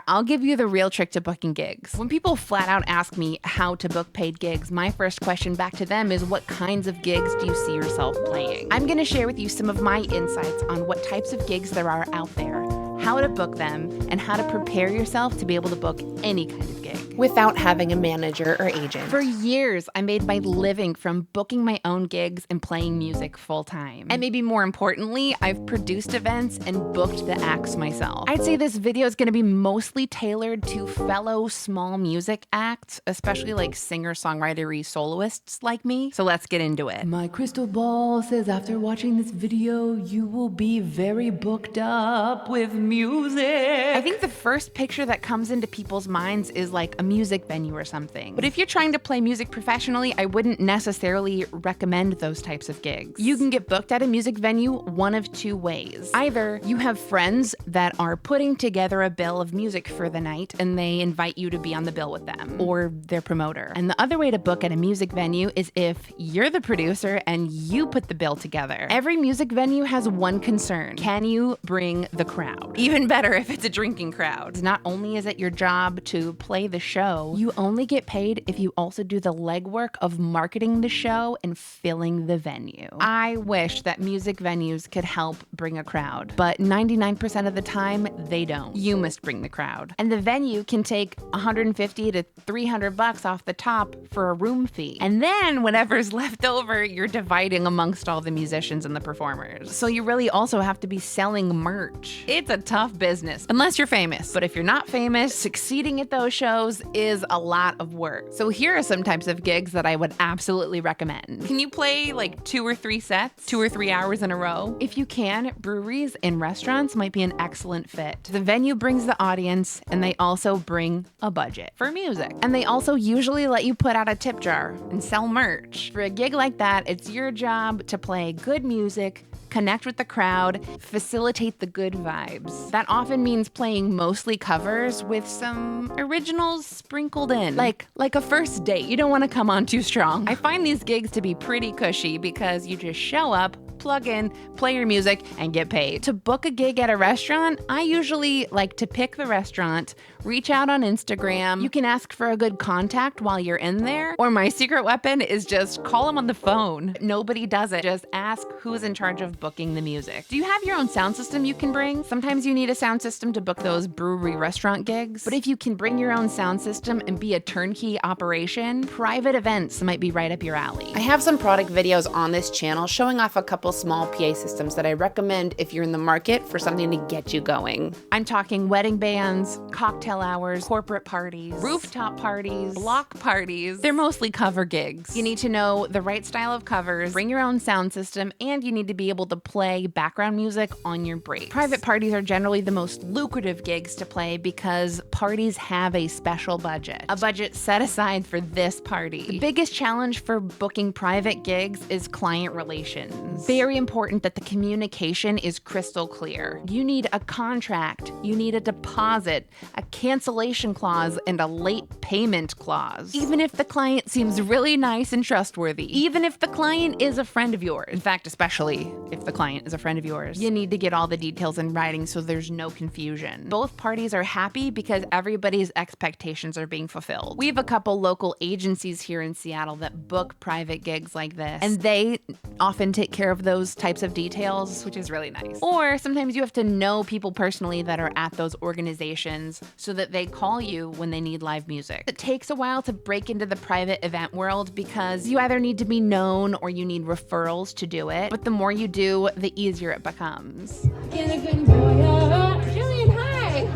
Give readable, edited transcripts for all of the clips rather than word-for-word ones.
I'll give you the real trick to booking gigs. When people flat out ask me how to book paid gigs, my first question back to them is, what kinds of gigs do you see yourself playing? I'm gonna share with you some of my insights on what types of gigs there are out there, how to book them, and how to prepare yourself to be able to book any kind of gig without having a manager or agent. For years, I made my living from booking my own gigs and playing music full time. And maybe more importantly, I've produced events and booked the acts myself. I'd say this video is gonna be mostly tailored to fellow small music acts, especially like singer-songwritery soloists like me. So let's get into it. My crystal ball says after watching this video, you will be very booked up with music. I think the first picture that comes into people's minds is like a music venue or something. But if you're trying to play music professionally, I wouldn't necessarily recommend those types of gigs. You can get booked at a music venue one of two ways. Either you have friends that are putting together a bill of music for the night and they invite you to be on the bill with them, or their promoter. And the other way to book at a music venue is if you're the producer and you put the bill together. Every music venue has one concern: can you bring the crowd? Even better if it's a drinking crowd. Not only is it your job to play the show, you only get paid if you also do the legwork of marketing the show and filling the venue. I wish that music venues could help bring a crowd, but 99% of the time, they don't. You must bring the crowd. And the venue can take $150 to $300 off the top for a room fee. And then whatever's left over, you're dividing amongst all the musicians and the performers. So you really also have to be selling merch. It's a tough business, unless you're famous. But if you're not famous, succeeding at those shows is a lot of work. So here are some types of gigs that I would absolutely recommend. Can you play like 2 or 3 sets, 2 or 3 hours in a row? If you can, breweries and restaurants might be an excellent fit. The venue brings the audience, and they also bring a budget for music. And they also usually let you put out a tip jar and sell merch. For a gig like that, it's your job to play good music, connect with the crowd, facilitate the good vibes. That often means playing mostly covers with some originals sprinkled in. Like a first date. You don't want to come on too strong. I find these gigs to be pretty cushy because you just show up, plug in, play your music, and get paid. To book a gig at a restaurant, I usually like to pick the restaurant, reach out on Instagram. You can ask for a good contact while you're in there, or my secret weapon is just call them on the phone. Nobody does it. Just ask who's in charge of booking the music. Do you have your own sound system you can bring? Sometimes you need a sound system to book those brewery restaurant gigs, but if you can bring your own sound system and be a turnkey operation, private events might be right up your alley. I have some product videos on this channel showing off a couple small PA systems that I recommend if you're in the market for something to get you going. I'm talking wedding bands, cocktail hours, corporate parties, rooftop parties, block parties. They're mostly cover gigs. You need to know the right style of covers, bring your own sound system, and you need to be able to play background music on your breaks. Private parties are generally the most lucrative gigs to play because parties have a special budget. A budget set aside for this party. The biggest challenge for booking private gigs is client relations. Very important that the communication is crystal clear. You need a contract, you need a deposit, a cancellation clause, and a late payment clause. Even if the client seems really nice and trustworthy, even if the client is a friend of yours, in fact, especially if the client is a friend of yours, you need to get all the details in writing so there's no confusion. Both parties are happy because everybody's expectations are being fulfilled. We have a couple local agencies here in Seattle that book private gigs like this, and they often take care of those types of details, which is really nice. Or sometimes you have to know people personally that are at those organizations so that they call you when they need live music. It takes a while to break into the private event world because you either need to be known or you need referrals to do it, but the more you do, the easier it becomes. Jillian, hi!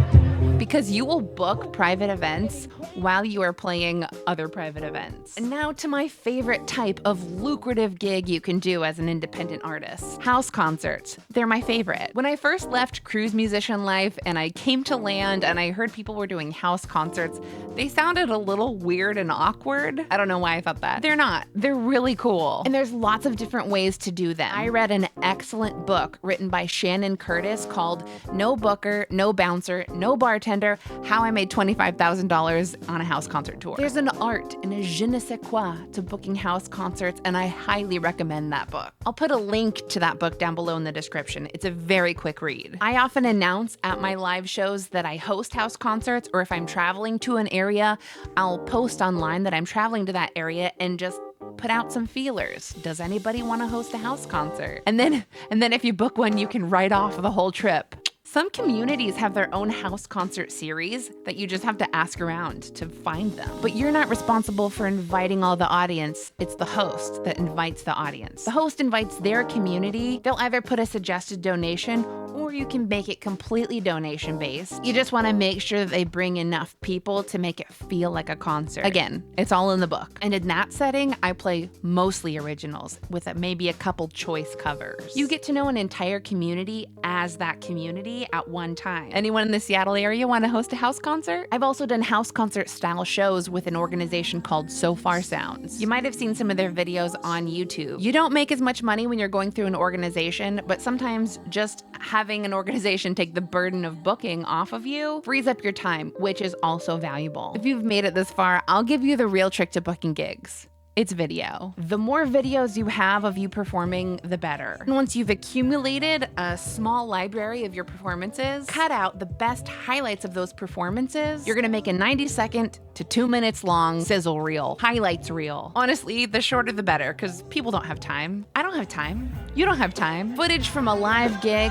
Because you will book private events while you are playing other private events. And now to my favorite type of lucrative gig you can do as an independent artist. House concerts. They're my favorite. When I first left cruise musician life and I came to land and I heard people were doing house concerts, they sounded a little weird and awkward. I don't know why I thought that. They're not. They're really cool. And there's lots of different ways to do them. I read an excellent book written by Shannon Curtis called No Booker, No Bouncer, No Bartender, How I Made $25,000 on a house concert tour. There's an art and a je ne sais quoi to booking house concerts, and I highly recommend that book. I'll put a link to that book down below in the description. It's a very quick read. I often announce at my live shows that I host house concerts, or if I'm traveling to an area, I'll post online that I'm traveling to that area and just put out some feelers. Does anybody want to host a house concert? And then if you book one, you can write off the whole trip. Some communities have their own house concert series that you just have to ask around to find them. But you're not responsible for inviting all the audience. It's the host that invites the audience. The host invites their community. They'll either put a suggested donation, or you can make it completely donation-based. You just want to make sure that they bring enough people to make it feel like a concert. Again, it's all in the book. And in that setting, I play mostly originals with maybe a couple choice covers. You get to know an entire community as that community at one time. Anyone in the Seattle area want to host a house concert? I've also done house concert style shows with an organization called So Far Sounds. You might have seen some of their videos on YouTube. You don't make as much money when you're going through an organization, but sometimes just having an organization take the burden of booking off of you frees up your time, which is also valuable. If you've made it this far, I'll give you the real trick to booking gigs. It's video. The more videos you have of you performing, the better. And once you've accumulated a small library of your performances, cut out the best highlights of those performances. You're gonna make a 90-second to 2 minutes long sizzle reel, highlights reel. Honestly, the shorter the better, because people don't have time. I don't have time. You don't have time. Footage from a live gig,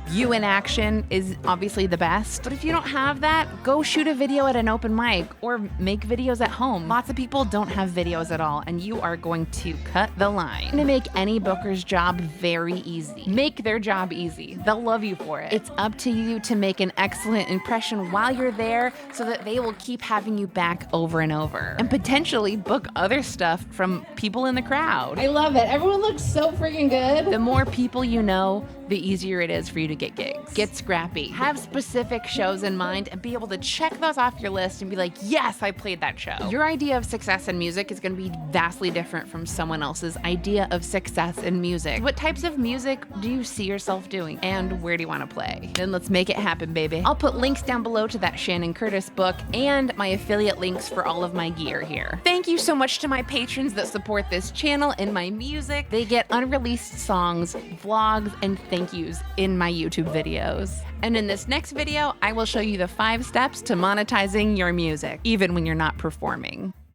you in action, is obviously the best. But if you don't have that, go shoot a video at an open mic or make videos at home. Lots of people don't have videos at all, and you are going to cut the line. To make any booker's job very easy. Make their job easy. They'll love you for it. It's up to you to make an excellent impression while you're there so that they will keep having you back over and over. And potentially book other stuff from people in the crowd. I love it. Everyone looks so freaking good. The more people you know, the easier it is for you to get gigs. Get scrappy. Have specific shows in mind and be able to check those off your list and be like, yes, I played that show. Your idea of success in music is going to be vastly different from someone else's idea of success in music. What types of music do you see yourself doing? And where do you want to play? Then let's make it happen, baby. I'll put links down below to that Shannon Curtis book and my affiliate links for all of my gear here. Thank you so much to my patrons that support this channel and my music. They get unreleased songs, vlogs, and thank yous in my YouTube videos. And in this next video, I will show you the 5 steps to monetizing your music, even when you're not performing.